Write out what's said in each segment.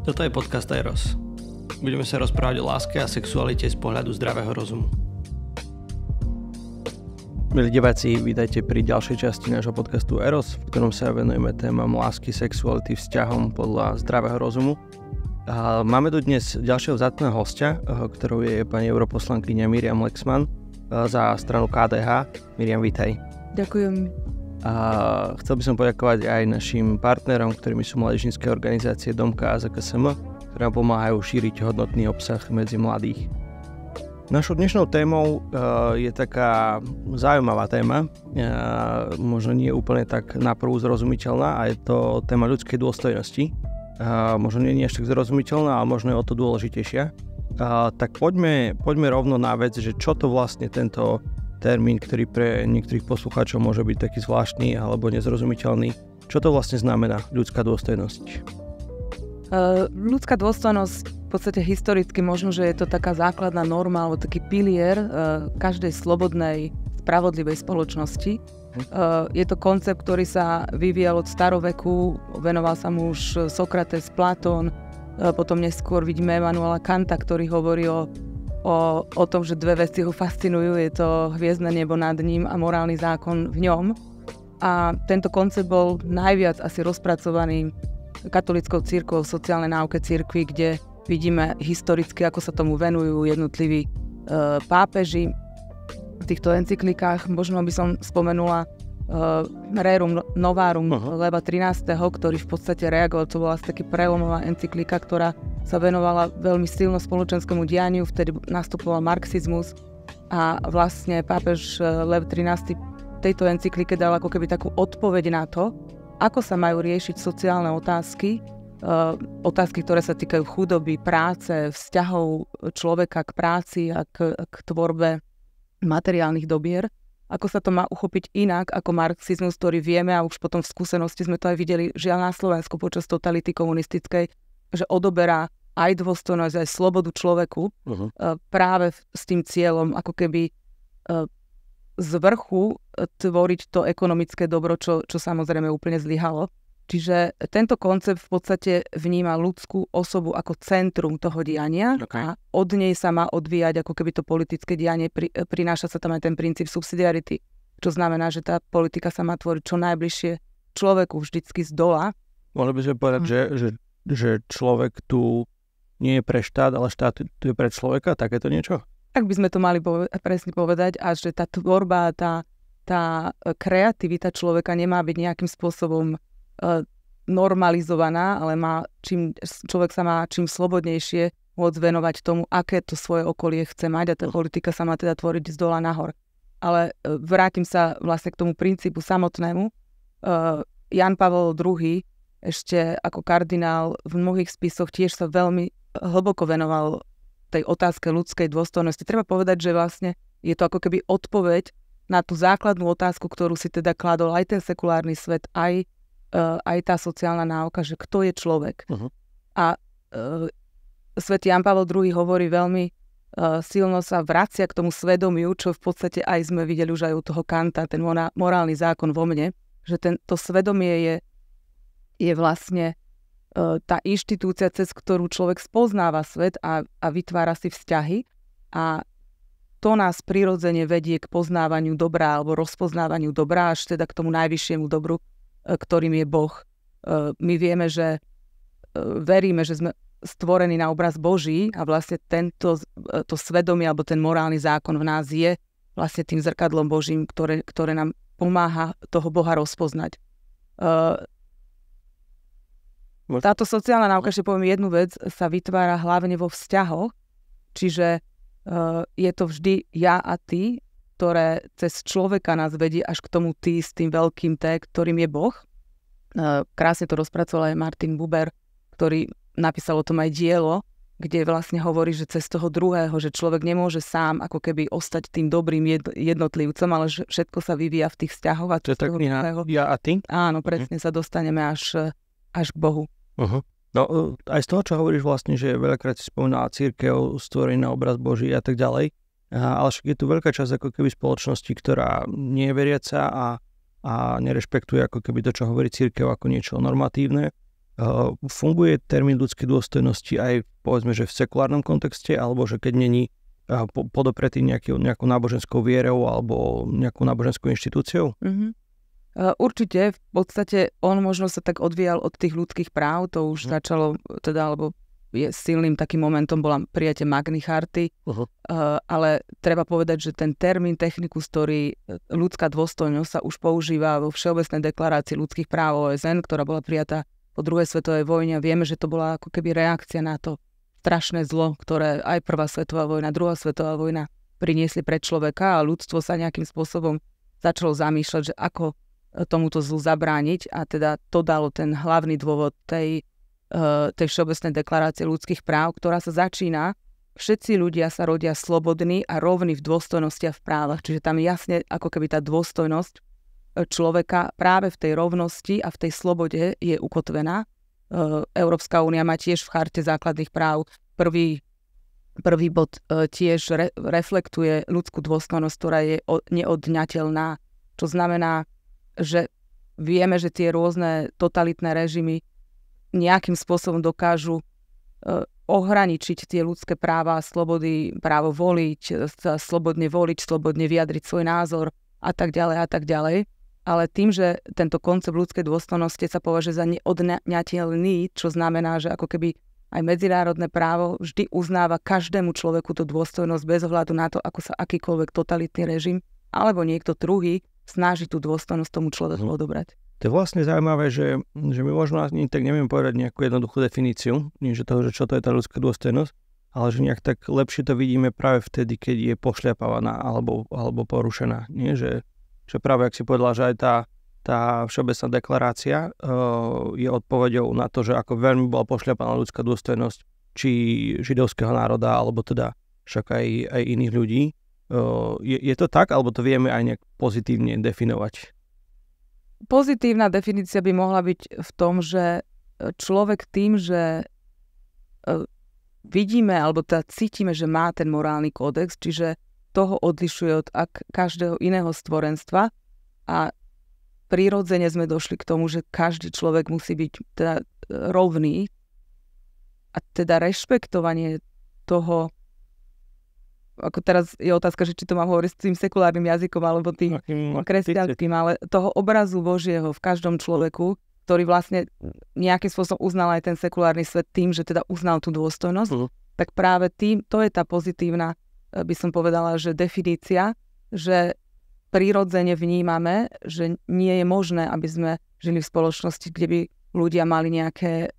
Toto je podcast Eros. Budeme sa rozprávať o láske a sexualite z pohľadu zdravého rozumu. Milí diváci, vítajte pri ďalšej časti nášho podcastu Eros, v ktorom sa venujeme témam lásky, sexuality, vzťahom podľa zdravého rozumu. A máme tu dnes ďalšieho vzácneho hostia, ktorou je pani europoslankyňa Miriam Lexman za stranu KDH. Miriam, vítaj. Ďakujem. A chcel by som poďakovať aj našim partnerom, ktorými sú mládežnícke organizácie Domka a ZKSM, ktoré nám pomáhajú šíriť hodnotný obsah medzi mladých. Našou dnešnou témou je taká zaujímavá téma, možno nie úplne tak naprvú zrozumiteľná, a je to téma ľudskej dôstojnosti. Možno nie je až tak zrozumiteľná, ale možno je o to dôležitejšia. Tak poďme rovno na vec, že čo to vlastne tento termín, ktorý pre niektorých poslucháčov môže byť taký zvláštny alebo nezrozumiteľný. Čo to vlastne znamená ľudská dôstojnosť? Ľudská dôstojnosť v podstate historicky možno, že je to taká základná norma alebo taký pilier každej slobodnej, spravodlivej spoločnosti. Je to koncept, ktorý sa vyvíjal od staroveku, venoval sa mu už Sokrates, Platón, potom neskôr vidíme Emanuela Kanta, ktorý hovorí o tom, že dve veci ho fascinujú, je to hviezdne nebo nad ním a morálny zákon v ňom. A tento koncept bol najviac asi rozpracovaný katolíckou cirkvou v sociálnej náuke cirkvi, kde vidíme historicky, ako sa tomu venujú jednotliví pápeži v týchto encyklikách. Možno by som spomenula Rerum Novarum Leva XIII., ktorý v podstate reagoval, to bola asi taký prelomová encyklika, ktorá sa venovala veľmi silno spoločenskému dianiu, vtedy nastupoval marxizmus a vlastne pápež Lev XIII tejto encyklike dal ako keby takú odpoveď na to, ako sa majú riešiť sociálne otázky, ktoré sa týkajú chudoby, práce, vzťahov človeka k práci a k tvorbe materiálnych dobier. Ako sa to má uchopiť inak ako marxizmus, ktorý vieme, a už potom v skúsenosti sme to aj videli, žiaľ na Slovensku počas totality komunistickej, že odoberá aj dôstojnosť, aj slobodu človeku práve s tým cieľom ako keby z vrchu tvoriť to ekonomické dobro, čo samozrejme úplne zlyhalo. Čiže tento koncept v podstate vníma ľudskú osobu ako centrum toho diania a od nej sa má odvíjať ako keby to politické dianie, prináša sa tam aj ten princíp subsidiarity, čo znamená, že tá politika sa má tvoriť čo najbližšie človeku, vždycky z dola. Mohli by sme povedať, že človek tu nie je pre štát, ale štát tu je pre človeka, takéto niečo? Tak by sme to mali presne povedať, a že tá tvorba, tá kreativita človeka nemá byť nejakým spôsobom normalizovaná, ale človek sa má čím slobodnejšie môcť venovať tomu, aké to svoje okolie chce mať, a tá politika sa má teda tvoriť z dola nahor. Ale vrátim sa vlastne k tomu princípu samotnému. Jan Pavel II ešte ako kardinál v mnohých spisoch tiež sa veľmi hlboko venoval tej otázke ľudskej dôstojnosti. Treba povedať, že vlastne je to ako keby odpoveď na tú základnú otázku, ktorú si teda kladol aj ten sekulárny svet, aj tá sociálna náuka, že kto je človek. A svätý Jan Pavel II hovorí veľmi silno, sa vracia k tomu svedomiu, čo v podstate aj sme videli už aj u toho Kanta, ten morálny zákon vo mne, že to svedomie je vlastne tá inštitúcia, cez ktorú človek spoznáva svet a vytvára si vzťahy, a to nás prirodzene vedie k poznávaniu dobra alebo rozpoznávaniu dobra až teda k tomu najvyššiemu dobru, ktorým je Boh. My vieme, veríme, že sme stvorení na obraz Boží a vlastne to svedomie alebo ten morálny zákon v nás je vlastne tým zrkadlom Božím, ktoré nám pomáha toho Boha rozpoznať. Táto sociálna náuka, ešte poviem jednu vec, sa vytvára hlavne vo vzťahoch, čiže je to vždy ja a ty, ktoré cez človeka nás vedie až k tomu ty s tým veľkým T, ktorým je Boh. Krásne to rozpracoval aj Martin Buber, ktorý napísal o tom aj dielo, kde vlastne hovorí, že cez toho druhého, že človek nemôže sám ako keby ostať tým dobrým jednotlivcom, ale že všetko sa vyvíja v tých vzťahoch. A to je tak ja a ty? Áno, presne, sa dostaneme až k Bohu. No, aj z toho, čo hovoríš vlastne, že veľakrát si spomínala cirkev, stvorený na obraz Boží a tak ďalej, ale však je tu veľká časť ako keby spoločnosti, ktorá nie je veriaca a nerešpektuje ako keby to, čo hovorí cirkev, ako niečo normatívne. Funguje termín ľudskej dôstojnosti aj, povedzme, že v sekulárnom kontexte, alebo že keď není podopretý nejakou náboženskou vierou alebo nejakou náboženskou inštitúciou? Určite, v podstate on možno sa tak odvíjal od tých ľudských práv, to už začalo teda, alebo je silným takým momentom bola prijatie Magny Charty, ale treba povedať, že ten termín technicus, ktorý ľudská dôstojnosť sa už používa vo Všeobecnej deklarácii ľudských práv OSN, ktorá bola prijatá po druhej svetovej vojne. Vieme, že to bola ako keby reakcia na to strašné zlo, ktoré aj prvá svetová vojna, druhá svetová vojna priniesli pre človeka a ľudstvo sa nejakým spôsobom začalo zamýšľať, že ako tomuto zlu zabrániť a teda to dalo ten hlavný dôvod tej Všeobecnej deklarácie ľudských práv, ktorá sa začína: všetci ľudia sa rodia slobodní a rovní v dôstojnosti a v právach. Čiže tam jasne ako keby tá dôstojnosť človeka práve v tej rovnosti a v tej slobode je ukotvená. Európska únia má tiež v charte základných práv prvý bod tiež reflektuje ľudskú dôstojnosť, ktorá je neodňateľná. Čo znamená, že vieme, že tie rôzne totalitné režimy nejakým spôsobom dokážu ohraničiť tie ľudské práva a slobody, právo voliť, slobodne vyjadriť svoj názor a tak ďalej. Ale tým, že tento koncept ľudskej dôstojnosti sa považuje za neodňateľný, čo znamená, že ako keby aj medzinárodné právo vždy uznáva každému človeku tú dôstojnosť bez ohľadu na to, ako sa akýkoľvek totalitný režim alebo niekto druhý snaží tú dôstojnosť tomu človeku odobrať. To je vlastne zaujímavé, že my možno ani tak nevieme povedať nejakú jednoduchú definíciu, nie že toho, že čo to je tá ľudská dôstojnosť, ale že nejak tak lepšie to vidíme práve vtedy, keď je pošľapávaná alebo porušená. Nie? Že práve, ak si povedala, že aj tá Všeobecná deklarácia je odpoveďou na to, že ako veľmi bola pošľapaná ľudská dôstojnosť či židovského národa, alebo teda však aj iných ľudí. Je to tak, alebo to vieme aj nejak pozitívne definovať? Pozitívna definícia by mohla byť v tom, že človek tým, že vidíme alebo teda cítime, že má ten morálny kódex, čiže toho odlišuje od každého iného stvorenstva a prirodzene sme došli k tomu, že každý človek musí byť teda rovný a teda rešpektovanie toho, ako teraz je otázka, že či to mám hovoriť s tým sekulárnym jazykom alebo tým kresťanským, ale toho obrazu Božieho v každom človeku, ktorý vlastne nejakým spôsobom uznal aj ten sekulárny svet tým, že teda uznal tú dôstojnosť, tak práve tým, to je tá pozitívna, by som povedala, že definícia, že prirodzene vnímame, že nie je možné, aby sme žili v spoločnosti, kde by ľudia mali nejaké,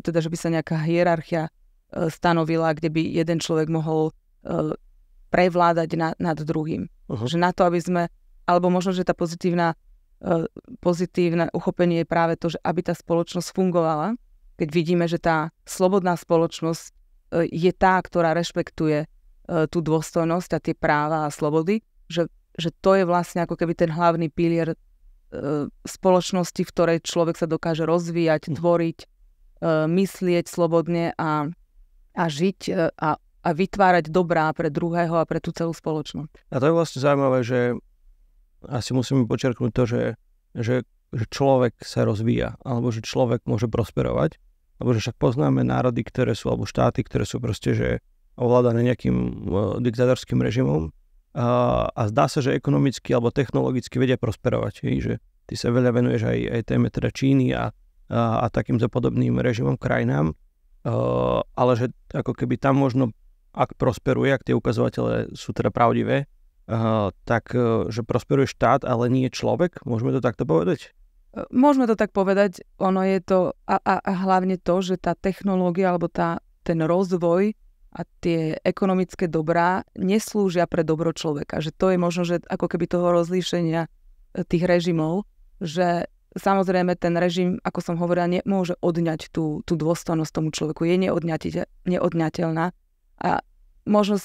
teda že by sa nejaká hierarchia stanovila, kde by jeden človek mohol prevládať nad druhým. Že na to, aby sme, alebo možno, že tá pozitívne uchopenie je práve to, že aby tá spoločnosť fungovala, keď vidíme, že tá slobodná spoločnosť je tá, ktorá rešpektuje tú dôstojnosť a tie práva a slobody, že to je vlastne ako keby ten hlavný pilier spoločnosti, v ktorej človek sa dokáže rozvíjať, tvoriť, myslieť slobodne a žiť a vytvárať dobrá pre druhého a pre tú celú spoločnosť. A to je vlastne zaujímavé, že asi musíme počerknúť to, že človek sa rozvíja, alebo že človek môže prosperovať, alebo že však poznáme národy, ktoré sú, alebo štáty, ktoré sú proste, že ovládané nejakým diktátorským režimom a zdá sa, že ekonomicky alebo technologicky vedia prosperovať. Že ty sa veľa venuješ aj téme teda Číny a takýmto podobným režimom, krajinám, ale že ako keby tam možno, ak prosperuje, ak tie ukazovatele sú teda pravdivé, tak že prosperuje štát, ale nie človek? Môžeme to takto povedať? Môžeme to tak povedať. Ono je to a hlavne to, že tá technológia alebo ten rozvoj a tie ekonomické dobrá neslúžia pre dobro človeka. Že to je možno, že ako keby toho rozlíšenia tých režimov, že samozrejme ten režim, ako som hovorila, nemôže odňať tú dôstojnosť tomu človeku. Je neodňateľná. A možno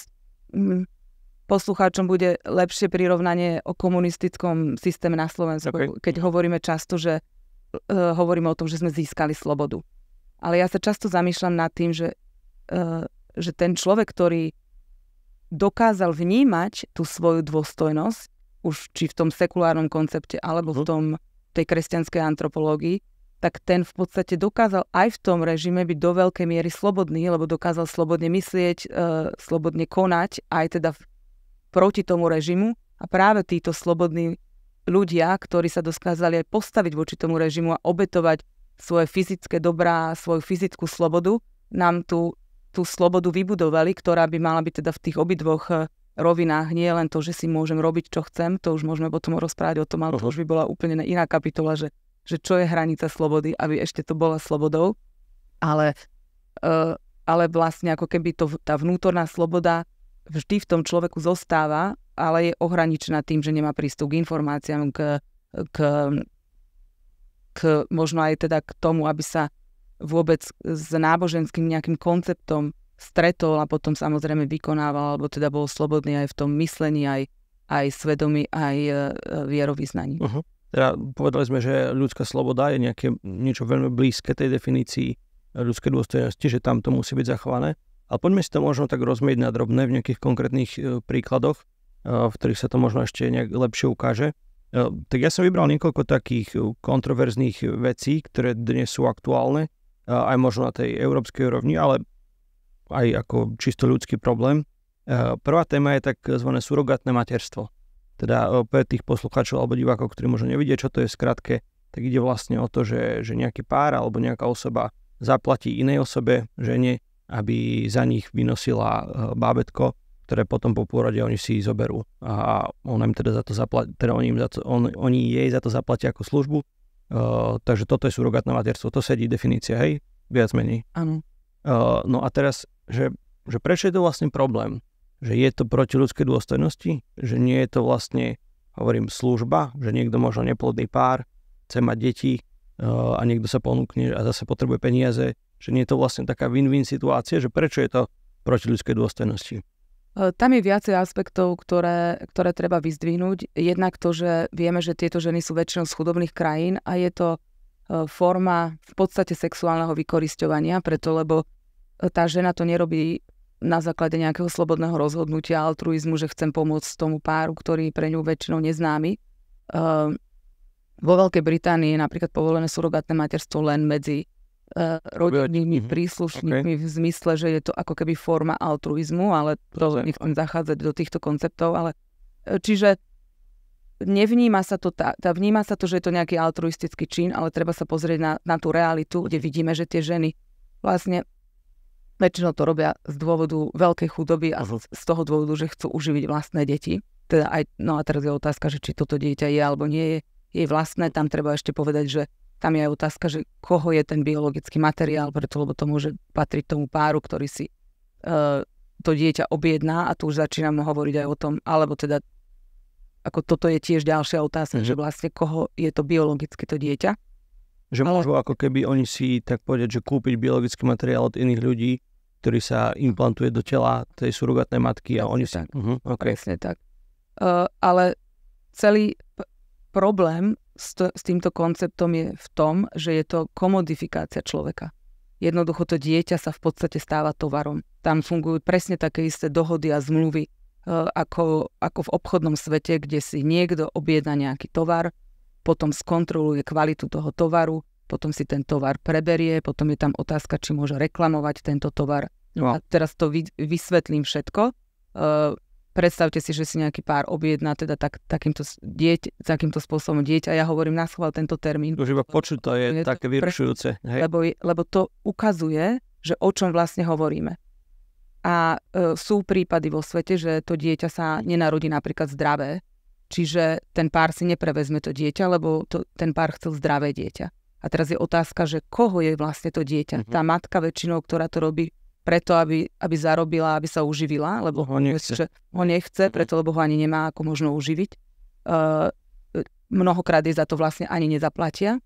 poslucháčom bude lepšie prirovnanie o komunistickom systéme na Slovensku, keď hovoríme často, že hovoríme o tom, že sme získali slobodu. Ale ja sa často zamýšľam nad tým, že ten človek, ktorý dokázal vnímať tú svoju dôstojnosť, už či v tom sekulárnom koncepte, alebo v tej kresťanskej antropológii, tak ten v podstate dokázal aj v tom režime byť do veľkej miery slobodný, lebo dokázal slobodne myslieť, slobodne konať, aj teda proti tomu režimu. A práve títo slobodní ľudia, ktorí sa dokázali aj postaviť voči tomu režimu a obetovať svoje fyzické dobrá, svoju fyzickú slobodu, nám tú slobodu vybudovali, ktorá by mala byť teda v tých obidvoch rovinách. Nie len to, že si môžem robiť, čo chcem, to už môžeme potom rozprávať o tom, ale to už by bola úplne iná kapitola, že čo je hranica slobody, aby ešte to bola slobodou. Ale vlastne ako keby tá vnútorná sloboda vždy v tom človeku zostáva, ale je ohraničená tým, že nemá prístup k informáciám, k možno aj teda k tomu, aby sa vôbec s náboženským nejakým konceptom stretol a potom samozrejme vykonával, alebo teda bol slobodný aj v tom myslení, aj svedomí, aj vierovyznaní. Teda povedali sme, že ľudská sloboda je niečo veľmi blízke tej definícii ľudskej dôstojnosti, že tam to musí byť zachované. Ale poďme si to možno tak rozmieť na drobné v nejakých konkrétnych príkladoch, v ktorých sa to možno ešte nejak lepšie ukáže. Tak ja som vybral niekoľko takých kontroverzných vecí, ktoré dnes sú aktuálne, aj možno na tej európskej úrovni, ale aj ako čisto ľudský problém. Prvá téma je takzvané surogátne materstvo. Teda pre tých poslucháčov alebo divákov, ktorí možno nevidia, čo to je v skratke, tak ide vlastne o to, že nejaký pár alebo nejaká osoba zaplatí inej osobe, žene, aby za nich vynosila bábätko, ktoré potom po pôrode oni si zoberú. A on im teda za to zaplatí, teda oni jej za to zaplatia ako službu. Takže toto je surogátne materstvo. To sedí definícia, hej? Viac menej. Áno. No a teraz, že prečo je to vlastne problém? Že je to proti ľudskej dôstojnosti? Že nie je to vlastne, hovorím, služba? Že niekto možno neplodný pár chce mať deti a niekto sa ponúkne a zase potrebuje peniaze? Že nie je to vlastne taká win-win situácia? Že prečo je to proti ľudskej dôstojnosti? Tam je viacej aspektov, ktoré treba vyzdvihnúť. Jednak to, že vieme, že tieto ženy sú väčšinou z chudobných krajín a je to forma v podstate sexuálneho vykorisťovania, preto lebo tá žena to nerobí na základe nejakého slobodného rozhodnutia, altruizmu, že chcem pomôcť tomu páru, ktorý pre ňu väčšinou neznámy. Vo Veľkej Británii je napríklad povolené surogátne materstvo len medzi rodinnými príslušníkmi v zmysle, že je to ako keby forma altruizmu, ale nechcem zachádzať do týchto konceptov, ale čiže vníma sa to, že je to nejaký altruistický čin, ale treba sa pozrieť na tú realitu, kde vidíme, že tie ženy vlastne väčšinou to robia z dôvodu veľkej chudoby a z toho dôvodu, že chcú uživiť vlastné deti. Teda aj, no a teraz je otázka, že či toto dieťa je alebo nie je jej vlastné. Tam treba ešte povedať, že tam je aj otázka, že koho je ten biologický materiál, preto lebo to môže patriť tomu páru, ktorý si to dieťa objedná a tu už začínam hovoriť aj o tom, alebo teda ako toto je tiež ďalšia otázka, že vlastne koho je to biologicky to dieťa. Že môžu ako keby oni si tak povedať, že kúpiť biologický materiál od iných ľudí, ktorý sa implantuje do tela tej surogátnej matky a oni si... Presne tak. Ale celý problém s týmto konceptom je v tom, že je to komodifikácia človeka. Jednoducho to dieťa sa v podstate stáva tovarom. Tam fungujú presne také isté dohody a zmluvy, ako v obchodnom svete, kde si niekto objedná nejaký tovar, potom skontroluje kvalitu toho tovaru, potom si ten tovar preberie, potom je tam otázka, či môže reklamovať tento tovar. No. A teraz to vysvetlím všetko. Predstavte si, že si nejaký pár objedná teda takýmto spôsobom dieťa. Ja hovorím na schvál tento termín. Už iba počuť to je také vyrušujúce. Lebo to ukazuje, že o čom vlastne hovoríme. A sú prípady vo svete, že to dieťa sa nenarodí napríklad zdravé, čiže ten pár si neprevezme to dieťa, lebo ten pár chcel zdravé dieťa. A teraz je otázka, že koho je vlastne to dieťa. Tá matka väčšinou, ktorá to robí preto, aby zarobila, aby sa uživila, lebo ho nechce, preto lebo ho ani nemá ako možno uživiť. Mnohokrát je za to vlastne ani nezaplatia.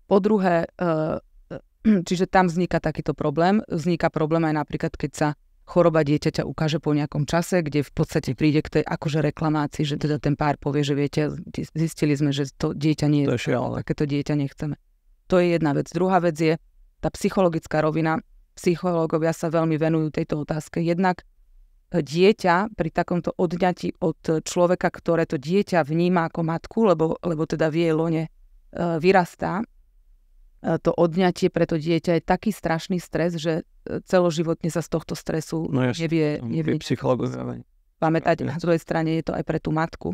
Po druhé, čiže tam vzniká takýto problém. Vzniká problém aj napríklad, keď sa choroba dieťaťa ukáže po nejakom čase, kde v podstate príde k tej akože reklamácii, že teda ten pár povie, že viete, zistili sme, že to dieťa nie je takéto dieťa nechceme. To je jedna vec. Druhá vec je tá psychologická rovina. Psychológovia sa veľmi venujú tejto otázke. Jednak dieťa pri takomto odňatí od človeka, ktoré to dieťa vníma ako matku, lebo teda v jej lone vyrastá, to odňatie pre to dieťa je taký strašný stres, že celoživotne sa z tohto stresu nevie psychológovia pamätať. Na druhej strane je to aj pre tú matku,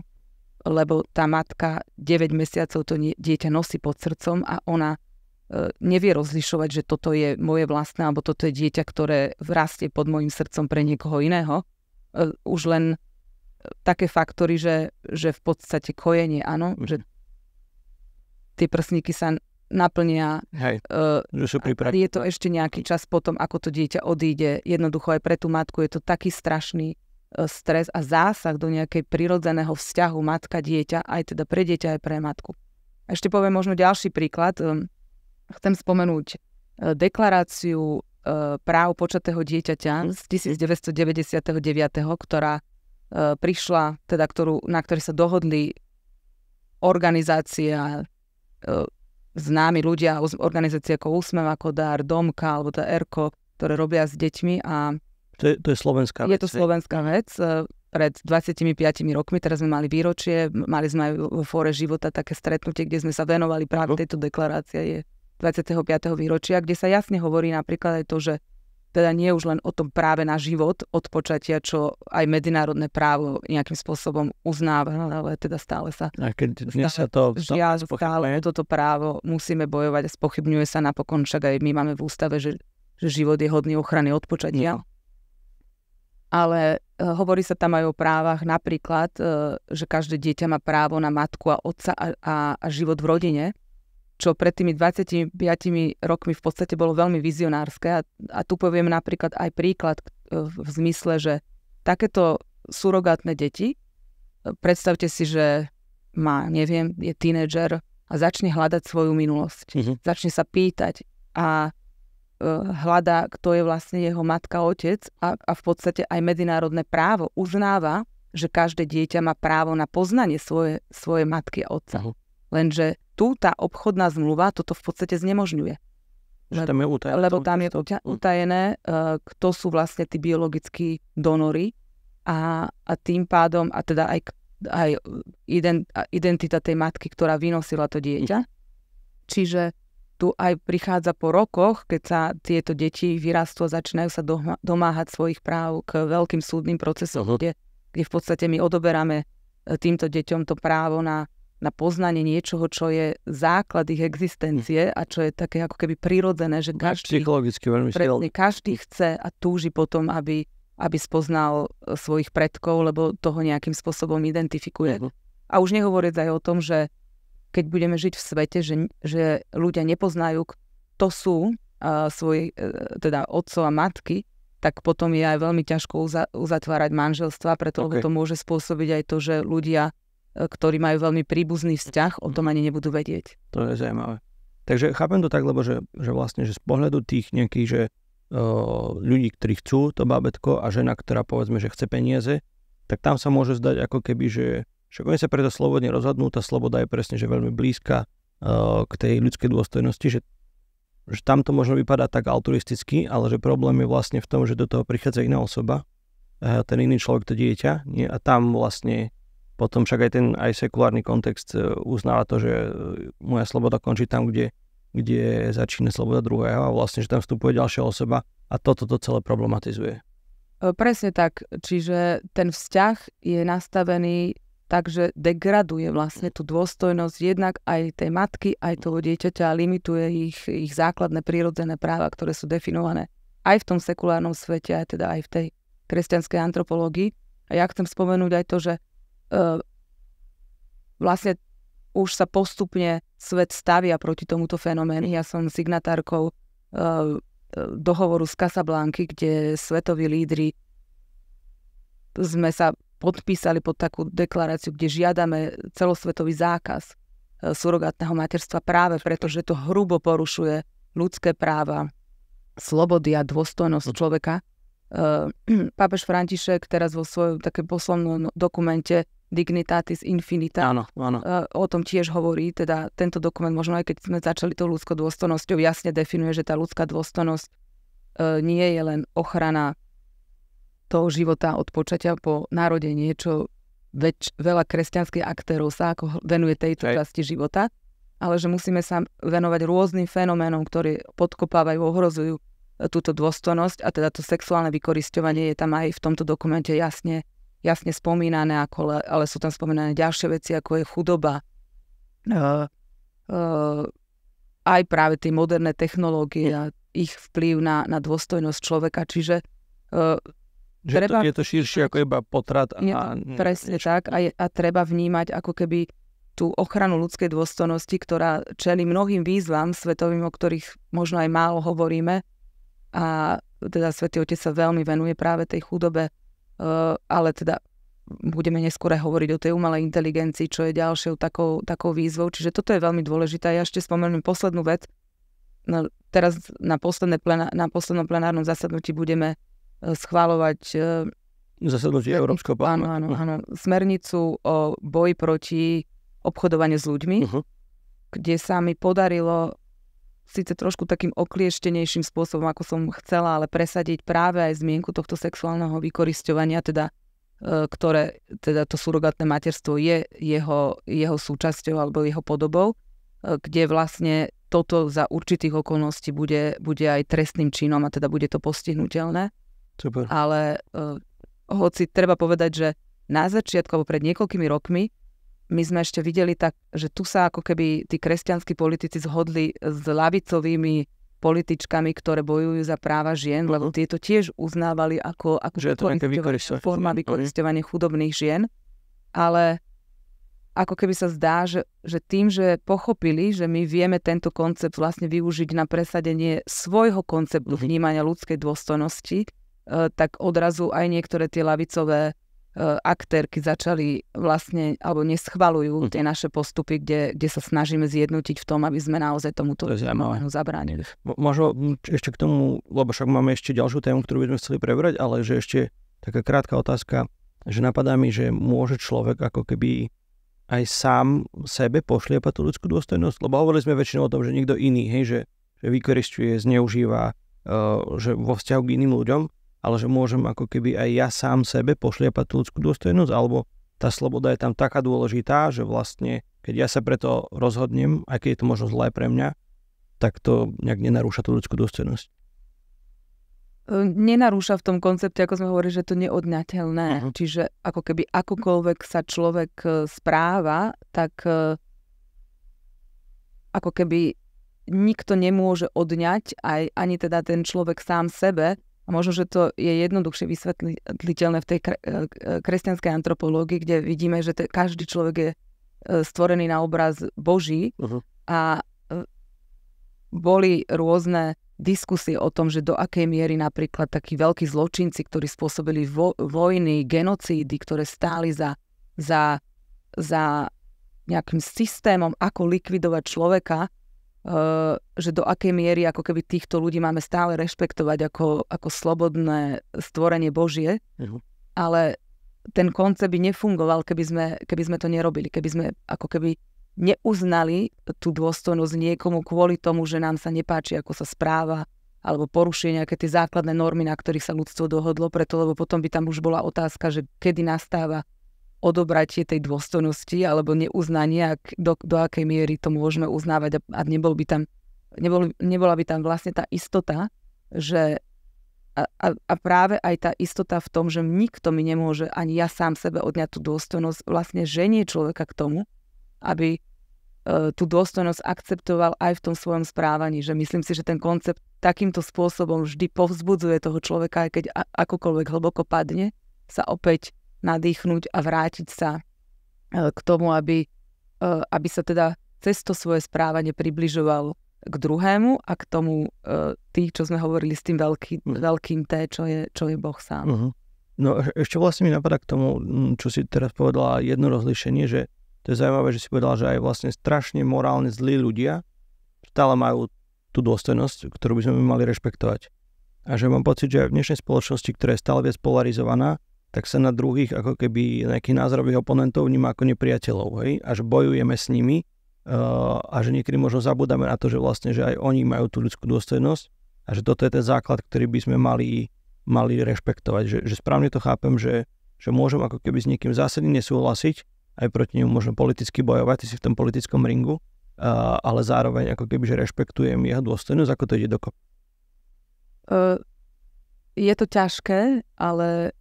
lebo tá matka 9 mesiacov to dieťa nosí pod srdcom a ona nevie rozlišovať, že toto je moje vlastné, alebo toto je dieťa, ktoré rastie pod môjim srdcom pre niekoho iného. Už len také faktory, že v podstate kojenie, áno, že tie prsníky sa naplnia. Že sú je to ešte nejaký čas potom, ako to dieťa odíde. Jednoducho aj pre tú matku je to taký strašný stres a zásah do nejakej prirodzeného vzťahu matka-dieťa, aj teda pre dieťa, aj pre matku. A ešte poviem možno ďalší príklad. Chcem spomenúť deklaráciu práv počatého dieťaťa z 1999, ktorá prišla, teda na ktorej sa dohodli organizácie a známi ľudia, organizácie ako Úsmev, ako Dár, Domka, alebo tá ERKO, ktoré robia s deťmi. A to je slovenská vec. Je to slovenská vec. Pred 25 rokmi, teraz sme mali výročie, mali sme aj vo Fóre života také stretnutie, kde sme sa venovali práve tejto deklarácie, je 25. výročia, kde sa jasne hovorí napríklad aj to, že teda nie už len o tom práve na život od počatia, čo aj medzinárodné právo nejakým spôsobom uznáva, ale teda stále sa... A keď dnes sa to... Stále toto právo musíme bojovať a spochybňuje sa napokon, však aj my máme v ústave, že život je hodný ochrany od počatia. Ale hovorí sa tam aj o právach, napríklad, že každé dieťa má právo na matku a otca a život v rodine, čo pred tými 25 rokmi v podstate bolo veľmi vizionárske. A tu poviem napríklad aj príklad v zmysle, že takéto surogátne deti, predstavte si, že má, neviem, je tínedžer a začne hľadať svoju minulosť. Začne sa pýtať a hľadá, kto je vlastne jeho matka, otec a v podstate aj medzinárodné právo uznáva, že každé dieťa má právo na poznanie svoje matky a otca. Lenže tu tá obchodná zmluva toto v podstate znemožňuje. Lebo tam je utajené, kto sú vlastne tí biologickí donory a tým pádom, a teda aj identita tej matky, ktorá vynosila to dieťa. Čiže tu aj prichádza po rokoch, keď sa tieto deti vyrastú a začínajú sa domáhať svojich práv k veľkým súdnym procesom, kde v podstate my odoberáme týmto deťom to právo na poznanie niečoho, čo je základ ich existencie a čo je také ako keby prirodzené, že každý chce a túži potom, aby spoznal svojich predkov, lebo toho nejakým spôsobom identifikuje. A už nehovoriac aj o tom, že keď budeme žiť v svete, že ľudia nepoznajú, kto sú svoji, teda otcov a matky, tak potom je aj veľmi ťažko uzatvárať manželstva, pretože to môže spôsobiť aj to, že ľudia, ktorí majú veľmi príbuzný vzťah, o tom ani nebudú vedieť. To je zaujímavé. Takže chápem to tak, lebo že vlastne, že z pohľadu tých nejakých, že ľudí, ktorí chcú to bábätko a žena, ktorá povedzme, že chce peniaze, tak tam sa môže zdať ako keby, že však oni sa preto slobodne rozhodnú, tá sloboda je presne, že veľmi blízka k tej ľudskej dôstojnosti, že tam to možno vypadá tak altruisticky, ale že problém je vlastne v tom, že do toho prichádza iná osoba, ten iný človek, to dieťa, nie? A tam vlastne potom však aj sekulárny kontext uznáva to, že moja sloboda končí tam, kde začína sloboda druhého a vlastne, že tam vstupuje ďalšia osoba a toto celé problematizuje. Presne tak, čiže ten vzťah je nastavený takže degraduje vlastne tú dôstojnosť jednak aj tej matky, aj toho dieťaťa a limituje ich základné prírodzené práva, ktoré sú definované aj v tom sekulárnom svete, aj teda aj v tej kresťanskej antropológii. A ja chcem spomenúť aj to, že vlastne už sa postupne svet stavia proti tomuto fenoménu. Ja som signatárkou dohovoru z Casablanky, kde svetoví lídri sme sa podpísali pod takú deklaráciu, kde žiadame celosvetový zákaz surogátneho materstva práve preto, že to hrubo porušuje ľudské práva, slobody a dôstojnosť človeka. Pápež František teraz vo svojom takém poslednom dokumente Dignitatis Infinita o tom tiež hovorí, teda tento dokument možno aj keď sme začali tou ľudskou dôstojnosťou, jasne definuje, že tá ľudská dôstojnosť nie je len ochrana toho života od počatia po narodenie, čo veľa kresťanských aktérov sa ako venuje tejto časti života, ale že musíme sa venovať rôznym fenoménom, ktoré podkopávajú, ohrozujú túto dôstojnosť a teda to sexuálne vykorisťovanie je tam aj v tomto dokumente jasne spomínané, ale sú tam spomínané ďalšie veci, ako je chudoba, aj práve tie moderné technológie a ich vplyv na dôstojnosť človeka, čiže je to širšie ako iba potrat. Presne tak a treba vnímať ako keby tú ochranu ľudskej dôstojnosti, ktorá čelí mnohým výzvam svetovým, o ktorých možno aj málo hovoríme. A teda Svätý Otec sa veľmi venuje práve tej chudobe, ale teda budeme neskôr aj hovoriť o tej umelej inteligencii, čo je ďalšou takou výzvou. Čiže toto je veľmi dôležité. Ja ešte spomeniem poslednú vec. No, teraz na poslednom plenárnom zasadnutí budeme schváľovať zasadnutie Európskeho parlamentu. Áno, smernicu o boji proti obchodovaniu s ľuďmi, kde sa mi podarilo síce trošku takým oklieštenejším spôsobom, ako som chcela, ale presadiť práve aj zmienku tohto sexuálneho vykorisťovania, teda to surogátne materstvo je jeho súčasťou alebo jeho podobou, kde vlastne toto za určitých okolností bude aj trestným činom a teda bude to postihnuteľné. Super. Ale hoci treba povedať, že na začiatku, alebo pred niekoľkými rokmi, my sme ešte videli tak, že tu sa ako keby tí kresťanskí politici zhodli s ľavicovými političkami, ktoré bojujú za práva žien, lebo tieto tiež uznávali ako forma vykorisťovania chudobných žien. Ale ako keby sa zdá, že tým, že pochopili, že my vieme tento koncept vlastne využiť na presadenie svojho konceptu vnímania ľudskej dôstojnosti, tak odrazu aj niektoré tie ľavicové aktérky začali vlastne, alebo neschvaľujú tie naše postupy, kde sa snažíme zjednotiť v tom, aby sme naozaj tomuto zabránili. Možno ešte k tomu, lebo však máme ešte ďalšiu tému, ktorú by sme chceli prebrať, ale že ešte taká krátka otázka, že napadá mi, že môže človek ako keby aj sám sebe pošliepať tú ľudskú dôstojnosť, lebo hovorili sme väčšinou o tom, že niekto iný, že vykorisťuje, zneužíva, že vo vzťahu k iným ľuďom, ale že môžem ako keby aj ja sám sebe pošliapať tú ľudskú dôstojnosť, alebo tá sloboda je tam taká dôležitá, že vlastne, keď ja sa preto rozhodnem, aj keď je to možno zlé pre mňa, tak to nejak nenarúša tú ľudskú dôstojnosť. Nenarúša v tom koncepte, ako sme hovorili, že to neodňateľné. Čiže ako keby akokoľvek sa človek správa, tak ako keby nikto nemôže odňať, ani teda ten človek sám sebe. A možno, že to je jednoduchšie vysvetliteľné v tej kresťanskej antropológii, kde vidíme, že každý človek je stvorený na obraz Boží a boli rôzne diskusie o tom, že do akej miery napríklad takí veľkí zločinci, ktorí spôsobili vojny, genocídy, ktoré stáli za nejakým systémom, ako likvidovať človeka, že do akej miery ako keby týchto ľudí máme stále rešpektovať ako slobodné stvorenie Božie, ale ten koncept by nefungoval, keby sme to nerobili, keby sme ako keby neuznali tú dôstojnosť niekomu kvôli tomu, že nám sa nepáči, ako sa správa, alebo porušuje nejaké tie základné normy, na ktorých sa ľudstvo dohodlo, lebo potom by tam už bola otázka, že kedy nastáva odobratie tej dôstojnosti alebo neuznanie, do akej miery to môžeme uznávať a nebola by tam vlastne tá istota, že a práve aj tá istota v tom, že nikto mi nemôže, ani ja sám sebe odňať tú dôstojnosť, vlastne ženie človeka k tomu, aby tú dôstojnosť akceptoval aj v tom svojom správaní. Že myslím si, že ten koncept takýmto spôsobom vždy povzbudzuje toho človeka, aj keď akokoľvek hlboko padne, sa opäť nadýchnuť a vrátiť sa k tomu, aby sa teda cez to svoje správanie približoval k druhému a k tomu čo sme hovorili s tým veľkým T, čo je Boh sám. No ešte vlastne mi napadá k tomu, čo si teraz povedala, jedno rozlíšenie, že to je zaujímavé, že si povedala, že aj vlastne strašne morálne zlí ľudia stále majú tú dôstojnosť, ktorú by sme mali rešpektovať. A že mám pocit, že aj v dnešnej spoločnosti, ktorá je stále viac polarizovaná, tak sa na druhých ako keby nejakých názorových oponentov vníma ako nepriateľov, hej? A že bojujeme s nimi a že niekedy možno zabúdame na to, že vlastne, že aj oni majú tú ľudskú dôstojnosť a že toto je ten základ, ktorý by sme mali rešpektovať. Že správne to chápem, že môžem ako keby s niekým zásadne nesúhlasiť, aj proti nemu možno politicky bojovať, ty si v tom politickom ringu, ale zároveň ako keby, že rešpektujem jeho dôstojnosť, ako to ide dokopy? Je to ťažké, ale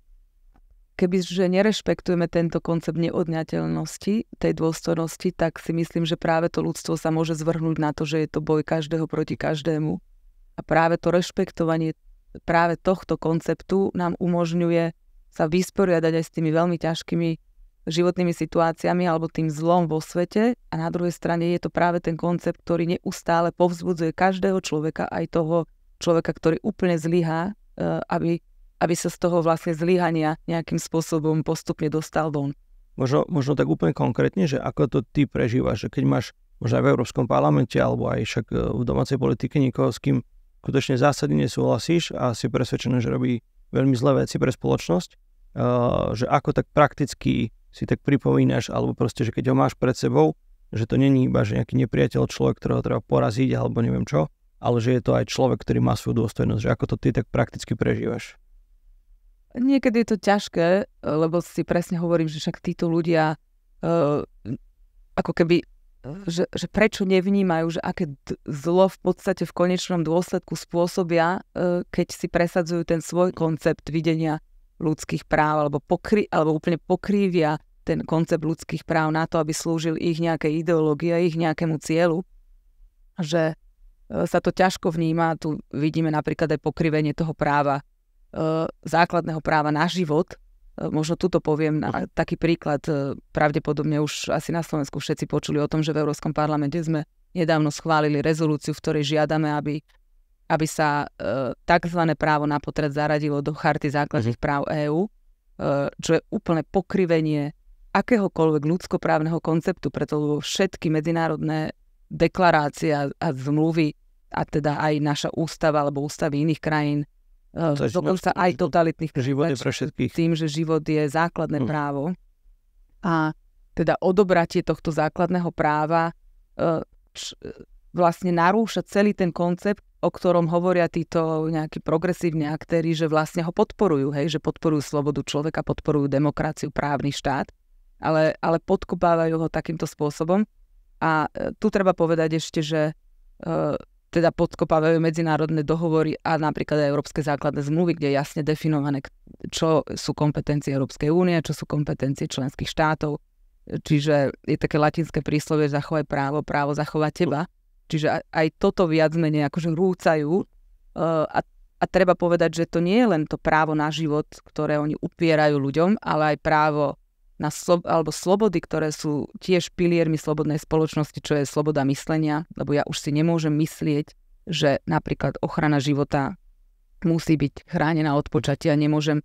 kebyže nerešpektujeme tento koncept neodňateľnosti, tej dôstojnosti, tak si myslím, že práve to ľudstvo sa môže zvrhnúť na to, že je to boj každého proti každému. A práve to rešpektovanie práve tohto konceptu nám umožňuje sa vysporiadať aj s tými veľmi ťažkými životnými situáciami alebo tým zlom vo svete. A na druhej strane je to práve ten koncept, ktorý neustále povzbudzuje každého človeka, aj toho človeka, ktorý úplne zlyhá, aby sa z toho vlastne zlyhania nejakým spôsobom postupne dostal von. Možno tak úplne konkrétne, že ako to ty prežívaš, že keď máš možno aj v Európskom parlamente alebo aj však v domácej politike niekoho, s kým skutočne zásadne nesúhlasíš a si presvedčený, že robí veľmi zlé veci pre spoločnosť, že ako tak prakticky si tak pripomínaš, alebo proste, že keď ho máš pred sebou, že to není iba že nejaký nepriateľ, človek, ktorého treba poraziť alebo neviem čo, ale že je to aj človek, ktorý má svoju dôstojnosť, že ako to ty tak prakticky prežívaš. Niekedy je to ťažké, lebo si presne hovorím, že však títo ľudia ako keby, že prečo nevnímajú, že aké zlo v podstate v konečnom dôsledku spôsobia, keď si presadzujú ten svoj koncept videnia ľudských práv alebo úplne pokrývia ten koncept ľudských práv na to, aby slúžil ich nejakej ideológie, ich nejakému cieľu. Že sa to ťažko vníma, tu vidíme napríklad aj pokrivenie toho práva, základného práva na život. Možno tuto poviem taký príklad, pravdepodobne už asi na Slovensku všetci počuli o tom, že v Európskom parlamente sme nedávno schválili rezolúciu, v ktorej žiadame, aby sa tzv. Právo na potrat zaradilo do Charty základných práv EÚ, čo je úplne pokrivenie akéhokoľvek ľudskoprávneho konceptu, preto všetky medzinárodné deklarácie a zmluvy, a teda aj naša ústava alebo ústavy iných krajín, dokonca aj totalitných všetkých. Tým, že život je základné právo. A teda odobratie tohto základného práva vlastne narúša celý ten koncept, o ktorom hovoria títo nejakí progresívni aktéri, že vlastne ho podporujú, že podporujú slobodu človeka, podporujú demokraciu, právny štát, ale podkopávajú ho takýmto spôsobom. A tu treba povedať ešte, že teda podkopávajú medzinárodné dohovory a napríklad aj európske základné zmluvy, kde je jasne definované, čo sú kompetencie Európskej únie, čo sú kompetencie členských štátov. Čiže je také latinské príslovie zachovaj právo, právo zachovať teba. Čiže aj toto viac menej akože rúcajú. A treba povedať, že to nie je len to právo na život, ktoré oni upierajú ľuďom, ale aj právo na alebo slobody, ktoré sú tiež piliermi slobodnej spoločnosti, čo je sloboda myslenia, lebo ja už si nemôžem myslieť, že napríklad ochrana života musí byť chránená od počatia, nemôžem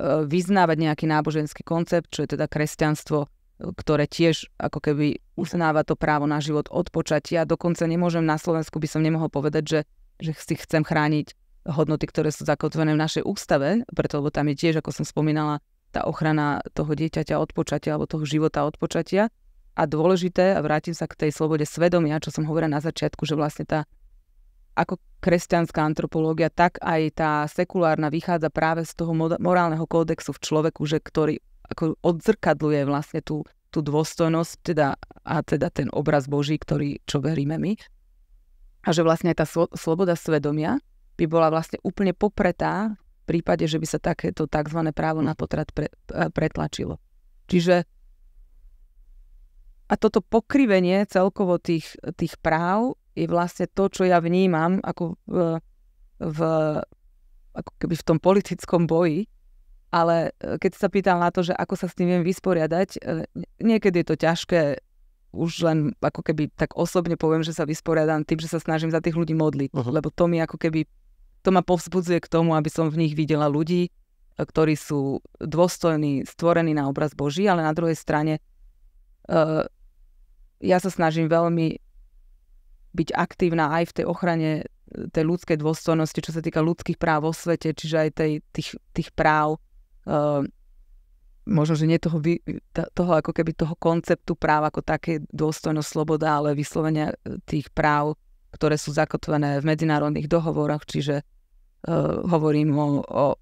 vyznávať nejaký náboženský koncept, čo je teda kresťanstvo, ktoré tiež ako keby uznáva to právo na život od počatia. Dokonca nemôžem na Slovensku, by som nemohol povedať, že si chcem chrániť hodnoty, ktoré sú zakotvené v našej ústave, preto lebo tam je tiež, ako som spomínala, tá ochrana toho dieťaťa od počatia alebo toho života od počatia. A dôležité, a vrátim sa k tej slobode svedomia, čo som hovorila na začiatku, že vlastne tá ako kresťanská antropológia, tak aj tá sekulárna vychádza práve z toho morálneho kódexu v človeku, že ktorý ako odzrkadluje vlastne tú dôstojnosť teda ten obraz Boží, čo veríme my. A že vlastne tá sloboda svedomia by bola vlastne úplne popretá v prípade, že by sa takéto tzv. Právo na potrat pretlačilo. Čiže a toto pokrivenie celkovo tých práv je vlastne to, čo ja vnímam ako keby v tom politickom boji. Ale keď sa pýtam na to, že ako sa s tým viem vysporiadať, niekedy je to ťažké, už len ako keby tak osobne poviem, že sa vysporiadam tým, že sa snažím za tých ľudí modliť, lebo to mi ako keby to ma povzbudzuje k tomu, aby som v nich videla ľudí, ktorí sú dôstojní, stvorení na obraz Boží, ale na druhej strane ja sa snažím veľmi byť aktívna aj v tej ochrane tej ľudskej dôstojnosti, čo sa týka ľudských práv vo svete, čiže aj tých práv, možno, že nie toho ako keby toho konceptu práv ako také dôstojnosť, sloboda, ale vyslovene tých práv, ktoré sú zakotvené v medzinárodných dohovoroch, čiže hovorím o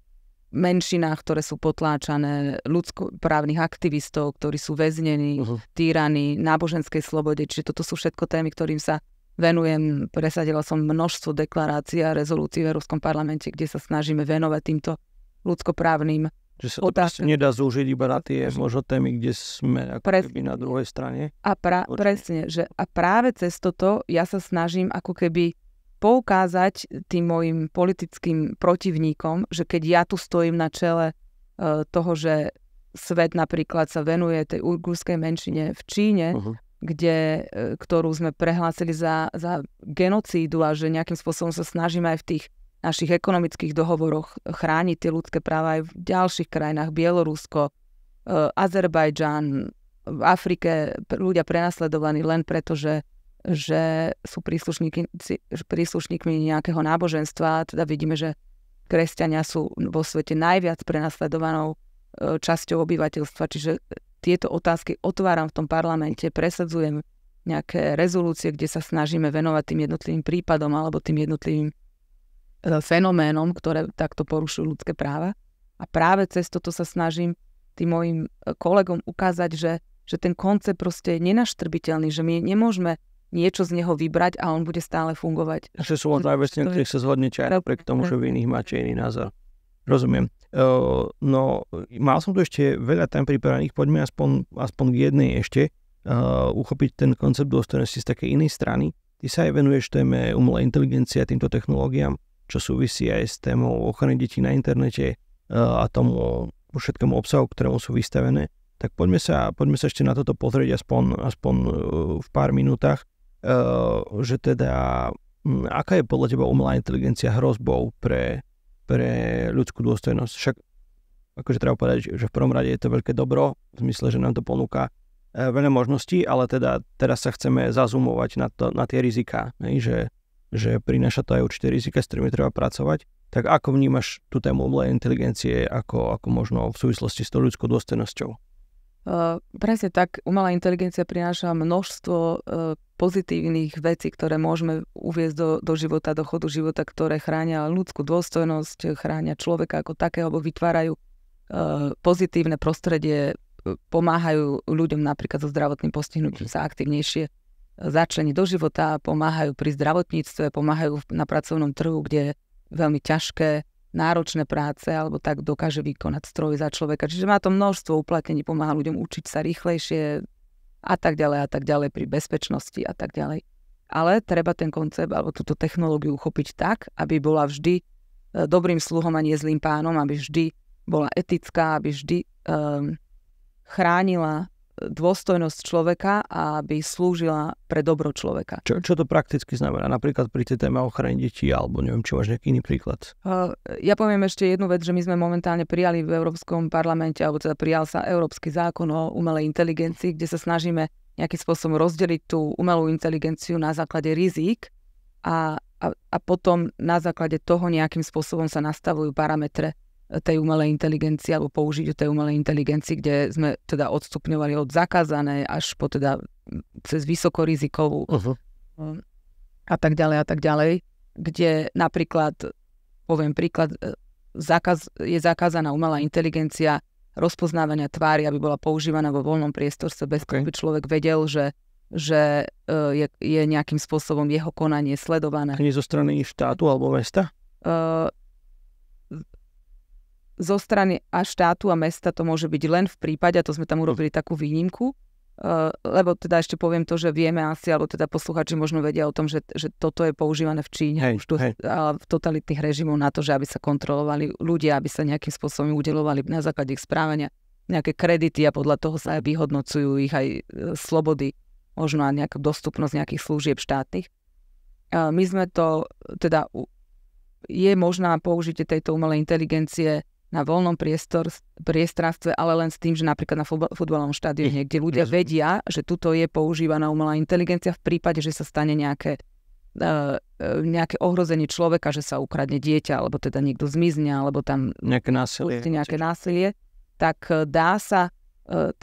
menšinách, ktoré sú potláčané, ľudskoprávnych aktivistov, ktorí sú väznení, týraní, náboženskej slobode. Čiže toto sú všetko témy, ktorým sa venujem. Presadila som množstvo deklarácií a rezolúcií v Európskom parlamente, kde sa snažíme venovať týmto ľudskoprávnym že sa to proste nedá zúžiť iba na tie možno témy, kde sme ako keby na druhej strane. A presne, že a práve cez toto ja sa snažím ako keby poukázať tým mojim politickým protivníkom, že keď ja tu stojím na čele toho, že svet napríklad sa venuje tej ujgurskej menšine v Číne, ktorú sme prehlásili za genocídu a že nejakým spôsobom sa snažíme aj v tých našich ekonomických dohovoroch chrániť tie ľudské práva aj v ďalších krajinách, Bielorusko, Azerbajdžan, v Afrike ľudia prenasledovaní len preto, že sú príslušníkmi nejakého náboženstva. Teda vidíme, že kresťania sú vo svete najviac prenasledovanou časťou obyvateľstva. Čiže tieto otázky otváram v tom parlamente, presadzujem nejaké rezolúcie, kde sa snažíme venovať tým jednotlivým prípadom alebo tým jednotlivým fenoménom, ktoré takto porušujú ľudské práva. A práve cez toto sa snažím tým mojim kolegom ukázať, že ten koncept proste je nenaštrbiteľný, že my nemôžeme niečo z neho vybrať a on bude stále fungovať. Že sú len veci, na ktorých sa zhodnete aj napriek tomu, že v iných máte iný názor. Rozumiem. No, mal som tu ešte veľa tém pripravených, poďme aspoň k jednej ešte uchopiť ten koncept dôstojnosti z takej inej strany. Ty sa aj venuješ téme umelej inteligencie a týmto technológiám, čo súvisí aj s témou ochrany detí na internete a tomu všetkému obsahu, ktorému sú vystavené. Tak poďme sa ešte na toto pozrieť aspoň v pár minútach, že teda aká je podľa teba umelá inteligencia hrozbou pre ľudskú dôstojnosť. Však akože treba povedať, že v prvom rade je to veľké dobro, v zmysle, že nám to ponúka veľa možností, ale teda teraz sa chceme zazumovať na tie riziká, že prináša to aj určité rizika, s ktorými treba pracovať. Tak ako vnímaš tú tému umelej inteligencie ako možno v súvislosti s tou ľudskou dôstojnosťou? Presne tak, umelá inteligencia prináša množstvo pozitívnych vecí, ktoré môžeme uviesť do života, do chodu života, ktoré chránia ľudskú dôstojnosť, chránia človeka ako takého, alebo vytvárajú pozitívne prostredie, pomáhajú ľuďom napríklad so zdravotným postihnutím sa aktívnejšie začleniť do života, pomáhajú pri zdravotníctve, pomáhajú na pracovnom trhu, kde je veľmi ťažké, náročné práce, alebo tak dokáže vykonať stroj za človeka. Čiže má to množstvo uplatnení, pomáha ľuďom učiť sa rýchlejšie a tak ďalej pri bezpečnosti a tak ďalej. Ale treba ten koncept alebo túto technológiu uchopiť tak, aby bola vždy dobrým sluhom a nie zlým pánom, aby vždy bola etická, aby vždy chránila dôstojnosť človeka a aby slúžila pre dobro človeka. Čo to prakticky znamená? Napríklad pri tej téme ochrany detí, alebo neviem, či máš nejaký iný príklad? Ja poviem ešte jednu vec, že my sme momentálne prijali v Európskom parlamente, alebo teda prijal sa Európsky zákon o umelej inteligencii, kde sa snažíme nejakým spôsobom rozdeliť tú umelú inteligenciu na základe rizík a potom na základe toho nejakým spôsobom sa nastavujú parametre tej umelej inteligencie alebo použitiu tej umelej inteligencii, kde sme teda odstupňovali od zakázanej až po teda cez vysokorizikovú a tak ďalej, kde napríklad, poviem príklad, je zakázaná umelá inteligencia rozpoznávania tvári, aby bola používaná vo voľnom priestorstve, bez toho by človek vedel, že je nejakým spôsobom jeho konanie sledované. Nie zo strany štátu alebo mesta? Zo strany a štátu a mesta to môže byť len v prípade, a to sme tam urobili takú výnimku, lebo teda ešte poviem to, že vieme asi, alebo teda posluchači možno vedia o tom, že toto je používané v Číne v totalitných režimoch na to, že aby sa kontrolovali ľudia, aby sa nejakým spôsobom udeľovali na základe ich správania nejaké kredity a podľa toho sa aj vyhodnocujú ich aj slobody, možno aj nejaká dostupnosť nejakých služieb štátnych. My sme to, teda je možná použitie tejto umelej inteligencie na voľnom priestranstve, ale len s tým, že napríklad na futbalovom štadióne, kde ľudia vedia, že tuto je používaná umelá inteligencia v prípade, že sa stane nejaké ohrozenie človeka, že sa ukradne dieťa, alebo teda niekto zmizne, alebo tam nejaké násilie, tak dá sa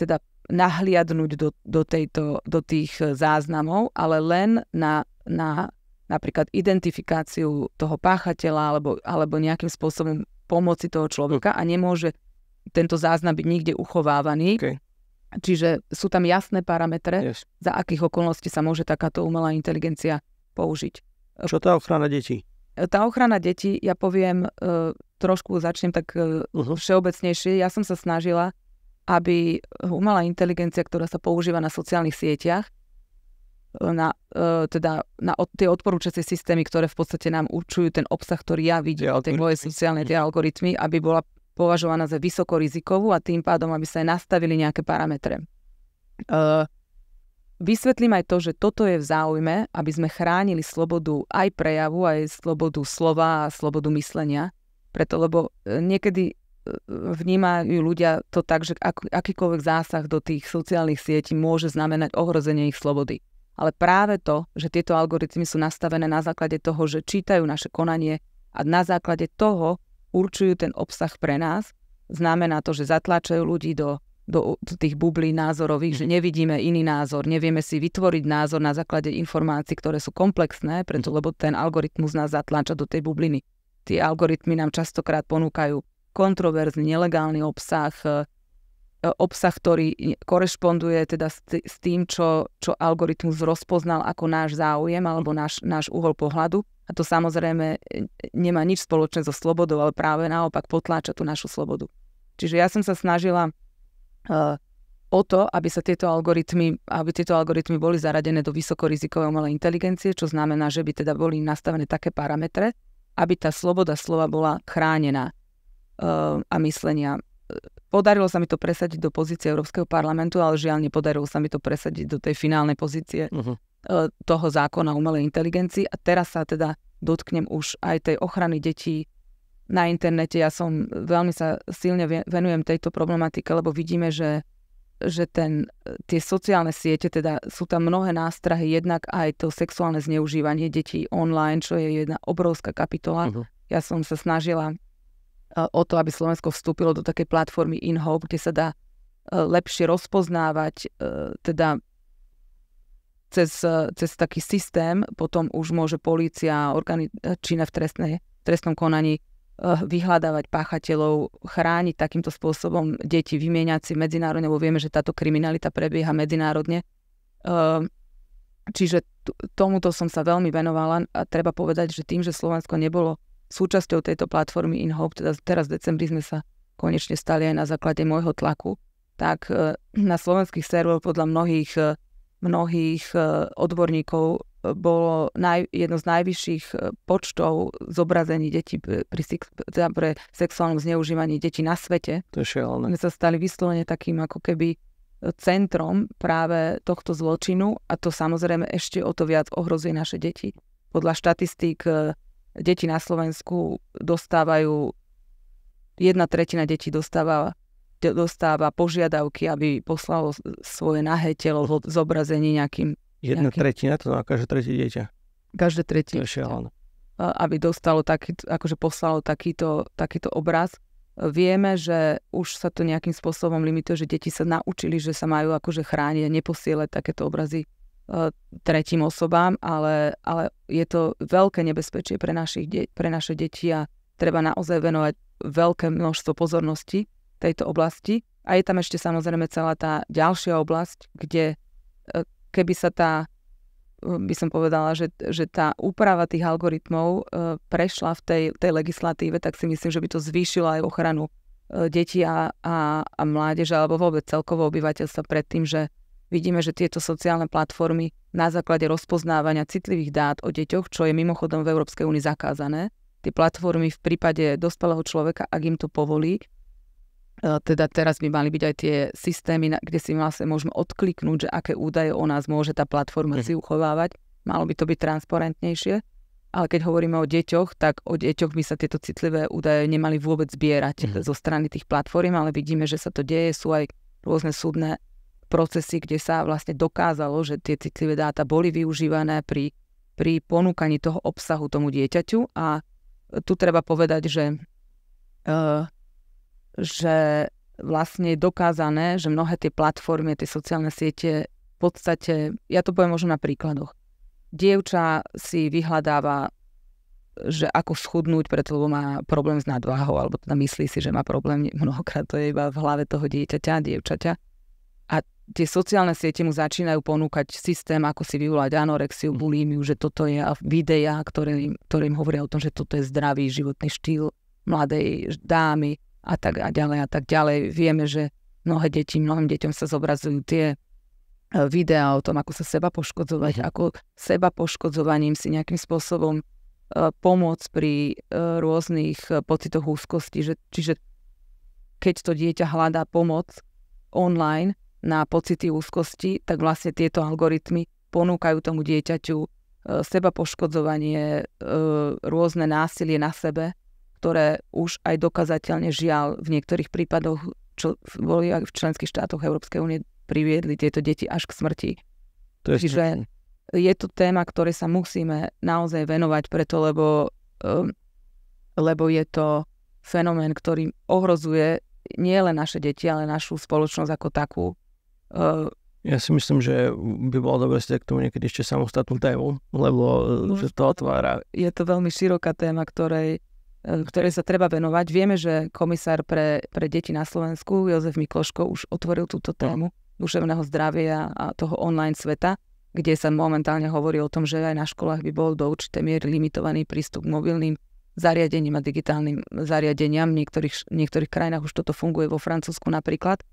teda nahliadnúť do tých záznamov, ale len na napríklad identifikáciu toho páchateľa alebo nejakým spôsobom pomoci toho človeka a nemôže tento záznam byť nikde uchovávaný. Okay. Čiže sú tam jasné parametre, za akých okolností sa môže takáto umelá inteligencia použiť. Čo tá ochrana detí? Tá ochrana detí, ja poviem, trošku začnem tak všeobecnejšie. Ja som sa snažila, aby umelá inteligencia, ktorá sa používa na sociálnych sieťach, tie odporúčacie systémy, ktoré v podstate nám určujú ten obsah, ktorý ja vidím, tie moje sociálne tie algoritmy, aby bola považovaná za vysokorizikovú a tým pádom, aby sa aj nastavili nejaké parametre. Vysvetlím aj to, že toto je v záujme, aby sme chránili slobodu aj prejavu, aj slobodu slova a slobodu myslenia. Preto, lebo niekedy vnímajú ľudia to tak, že akýkoľvek zásah do tých sociálnych sietí môže znamenať ohrozenie ich slobody. Ale práve to, že tieto algoritmy sú nastavené na základe toho, že čítajú naše konanie a na základe toho určujú ten obsah pre nás, znamená to, že zatláčajú ľudí do tých bublí názorových, že nevidíme iný názor, nevieme si vytvoriť názor na základe informácií, ktoré sú komplexné, preto lebo ten algoritmus nás zatláča do tej bubliny. Tie algoritmy nám častokrát ponúkajú kontroverzný, nelegálny obsah, ktorý korešponduje teda s tým, čo algoritmus rozpoznal ako náš záujem alebo náš uhol pohľadu. A to samozrejme nemá nič spoločné so slobodou, ale práve naopak potláča tú našu slobodu. Čiže ja som sa snažila o to, aby tieto algoritmy boli zaradené do vysokorizikovej umelej inteligencie, čo znamená, že by teda boli nastavené také parametre, aby tá sloboda slova bola chránená a myslenia. Podarilo sa mi to presadiť do pozície Európskeho parlamentu, ale žiaľ nepodarilo sa mi to presadiť do tej finálnej pozície toho zákona o umelej inteligencii. A teraz sa teda dotknem už aj tej ochrany detí na internete. Ja veľmi sa silne venujem tejto problematike, lebo vidíme, že tie sociálne siete, teda sú tam mnohé nástrahy, jednak aj to sexuálne zneužívanie detí online, čo je jedna obrovská kapitola. Ja som sa snažila o to, aby Slovensko vstúpilo do takej platformy InHope, kde sa dá lepšie rozpoznávať teda cez taký systém, potom už môže polícia, orgány činné v trestnom konaní vyhľadávať páchateľov, chrániť takýmto spôsobom deti, vymieňať si medzinárodne, lebo vieme, že táto kriminalita prebieha medzinárodne. Čiže tomuto som sa veľmi venovala a treba povedať, že tým, že Slovensko nebolo súčasťou tejto platformy InHope, teda teraz v decembri sme sa konečne stali aj na základe môjho tlaku, tak na slovenských serveroch podľa mnohých odborníkov bolo jedno z najvyšších počtov zobrazení detí pre sexuálne zneužívanie detí na svete. To je šialené. My sa stali vyslovene takým ako keby centrom práve tohto zločinu a to samozrejme ešte o to viac ohrozuje naše deti. Podľa štatistík deti na Slovensku dostávajú 1/3 detí dostáva požiadavky, aby poslalo svoje nahé telo v zobrazení nejakým... 1/3, to znamená každé tretie dieťa. Každé tretie. To je šialené. Aby poslalo takýto obraz. Vieme, že už sa to nejakým spôsobom limituje, že deti sa naučili, že sa majú akože chrániť a neposielať takéto obrazy tretím osobám, ale je to veľké nebezpečie pre naše deti a treba naozaj venovať veľké množstvo pozornosti tejto oblasti. A je tam ešte samozrejme celá tá ďalšia oblasť, kde keby sa by som povedala, že tá úprava tých algoritmov prešla v tej legislatíve, tak si myslím, že by to zvýšilo aj ochranu detí a mládeže alebo vôbec celkovo obyvateľstva pred tým, že vidíme, že tieto sociálne platformy na základe rozpoznávania citlivých dát o deťoch, čo je mimochodom v Európskej únii zakázané, tie platformy v prípade dospelého človeka, ak im to povolí, teda teraz by mali byť aj tie systémy, kde si vlastne môžeme odkliknúť, že aké údaje o nás môže tá platforma si uchovávať. Malo by to byť transparentnejšie. Ale keď hovoríme o deťoch, tak o deťoch by sa tieto citlivé údaje nemali vôbec zbierať zo strany tých platform, ale vidíme, že sa to deje. Sú aj rôzne súdne procesy, kde sa vlastne dokázalo, že tie citlivé dáta boli využívané pri ponúkaní toho obsahu tomu dieťaťu. A tu treba povedať, že vlastne je dokázané, že mnohé tie platformy, tie sociálne siete v podstate, ja to poviem možno na príkladoch. dievča si vyhľadáva, že ako schudnúť, preto lebo má problém s nadváhou, alebo teda myslí si, že má problém, mnohokrát to je iba v hlave toho dieťaťa, dievčaťa. A tie sociálne siete mu začínajú ponúkať systém, ako si vyvolať anorexiu, bulímiu, že toto je videá, ktoré im hovoria o tom, že toto je zdravý životný štýl mladej dámy a tak ďalej a tak ďalej. Vieme, že mnohým deťom sa zobrazujú tie videá o tom, ako sa seba poškodzovať, ako seba poškodzovaním si nejakým spôsobom pomôcť pri rôznych pocitoch úzkosti. Čiže keď to dieťa hľadá pomoc online na pocity úzkosti, tak vlastne tieto algoritmy ponúkajú tomu dieťaťu seba poškodzovanie, rôzne násilie na sebe, ktoré už aj dokazateľne žiaľ v niektorých prípadoch, čo boli aj v členských štátoch Európskej únie, priviedli tieto deti až k smrti. Čiže je to téma, ktorej sa musíme naozaj venovať preto, lebo je to fenomén, ktorý ohrozuje nielen naše deti, ale našu spoločnosť ako takú. Ja si myslím, že by bolo dobre si k tomu niekedy ešte samostatnú tému, lebo že to otvára. Je to veľmi široká téma, ktorej sa treba venovať. Vieme, že komisár pre deti na Slovensku, Jozef Mikloško, už otvoril túto tému duševného zdravia a toho online sveta, kde sa momentálne hovorí o tom, že aj na školách by bol do určitej miery limitovaný prístup k mobilným zariadením a digitálnym zariadeniam. V niektorých krajinách už toto funguje, vo Francúzsku napríklad.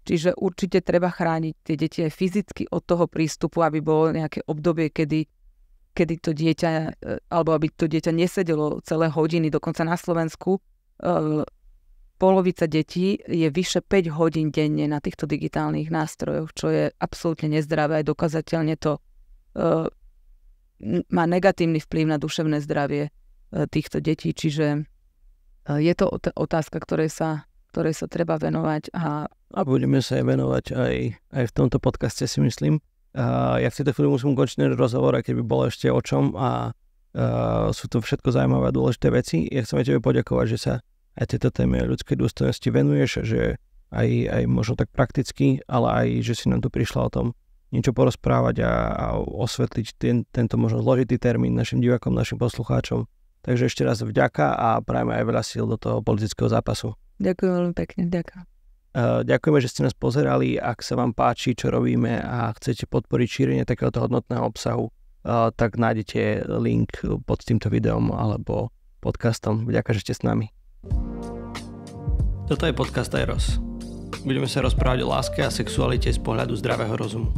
Čiže určite treba chrániť tie deti aj fyzicky od toho prístupu, aby bolo nejaké obdobie, kedy to dieťa, alebo aby to dieťa nesedelo celé hodiny, dokonca na Slovensku. Polovica detí je vyše 5 hodín denne na týchto digitálnych nástrojoch, čo je absolútne nezdravé. Aj dokazateľne to má negatívny vplyv na duševné zdravie týchto detí. Čiže je to otázka, ktorej sa treba venovať. A budeme sa aj venovať aj v tomto podcaste, si myslím. Ja v tejto chvíli musím ukončiť ten rozhovor, a keby bolo ešte o čom. A sú to všetko zaujímavé a dôležité veci. Ja chcem tebe poďakovať, že sa aj tejto téme ľudskej dôstojnosti venuješ, že aj možno tak prakticky, ale aj, že si nám tu prišla o tom niečo porozprávať a osvetliť tento možno zložitý termín našim divákom, našim poslucháčom. Takže ešte raz vďaka a prajeme aj veľa síl do toho politického zápasu. Ďakujem veľmi pekne, ďakujem. Ďakujeme, že ste nás pozerali. Ak sa vám páči, čo robíme a chcete podporiť šírenie takéhoto hodnotného obsahu, tak nájdete link pod týmto videom alebo podcastom. Ďakujem, že ste s nami. Toto je podcast Eros. Budeme sa rozprávať o láske a sexualite z pohľadu zdravého rozumu.